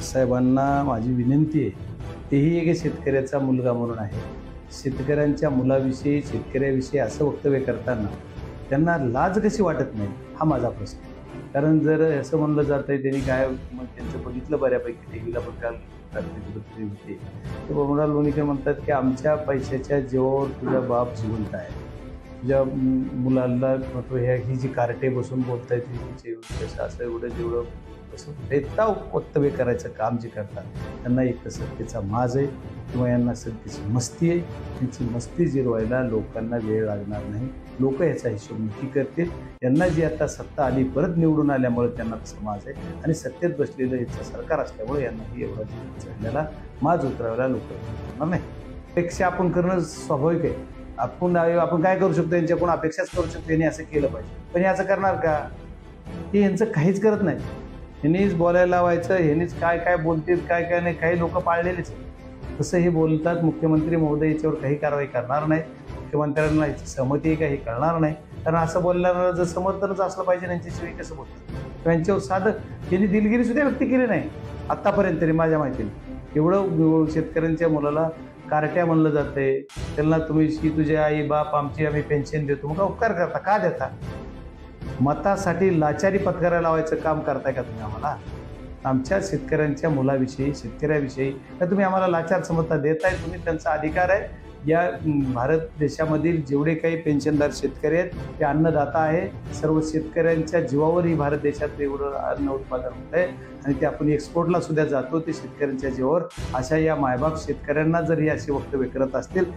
साहेबांना माझी विनंती आहे, तेही एक शेतकऱ्याचा मुलगा म्हणून आहे. शेतकऱ्यांच्या मुलाविषयी, शेतकऱ्याविषयी असं वक्तव्य करताना त्यांना लाज कशी वाटत नाही, हा माझा प्रश्न आहे. कारण जर असं म्हणलं जातं आहे, त्यांनी काय मग त्यांचं बघितलं बऱ्यापैकी टी व्हीला पण काल रात्रीची बातमी होती. तर बबनराव लोणीकर म्हणतात की आमच्या पैशाच्या जीवावर तुझा बाप जिवंत आहे. तुझ्या मुलाला तो ही जी कार्टे बसून बोलतायत तिचे असं एवढं जेवढं असं बेताव वक्तव्य करायचं काम जे करतात त्यांना एक तर सत्तेचा माज आहे किंवा यांना सत्तेची मस्ती आहे. त्यांची मस्ती जिरवायला लोकांना वेळ लागणार नाही. लोक याचा हिशोब नक्की करतील. यांना जी आता सत्ता आली परत निवडून आल्यामुळे त्यांना तसं माज आहे आणि सत्तेत बसलेलं याचं सरकार असल्यामुळे यांनाही एवढा चढलेला माज उतरवायला लोक करणार नाही. अपेक्षा आपण करणं स्वाभाविक आहे. आपण काय करू शकतो, यांच्याकडून अपेक्षाच करू शकतो यांनी असं केलं पाहिजे. पण हे असं करणार का? हे यांचं काहीच करत नाही. ह्यांनीच बोलायला लावायचं, ह्यांनीच काय काय बोलतील काय काय नाही. काही लोक पाळलेलेच आहे तसं हे बोलतात. मुख्यमंत्री महोदय याच्यावर काही कारवाई करणार नाहीत. मुख्यमंत्र्यांना याची सहमती आहे का हे कळणार नाही. कारण असं बोलल्यानं जर समर्थनच असलं पाहिजे यांच्याशिवाय कसं बोलतात. त्यांच्यावर साधं त्यांनी दिलगिरी सुद्धा व्यक्त केली नाही आत्तापर्यंत तरी माझ्या माहितीने. एवढं शेतकऱ्यांच्या मुलाला कार्ट्या म्हणलं जातंय. त्यांना तुम्ही की तुझे आई बाप आमची आम्ही पेन्शन देतो, मग उपकार करता का देता? मतासाठी लाचारी पत्करायला लावायचं काम करताय का तुम्ही आम्हाला? आमच्या शेतकऱ्यांच्या मुलाविषयी, शेतकऱ्याविषयी का तुम्ही आम्हाला लाचार समजता देताय? तुम्ही त्यांचा अधिकार आहे. या भारत देशामधील जेवढे काही पेन्शनदार शेतकरी आहेत ते अन्नदाता आहे. सर्व शेतकऱ्यांच्या जीवावर ही भारत देशात एवढं अन्न उत्पादन होत आहे आणि ते आपण एक्सपोर्टला सुद्धा जातो ते शेतकऱ्यांच्या जीवावर. अशा या मायबाप शेतकऱ्यांना जर हे असे वक्तव्य करत असतील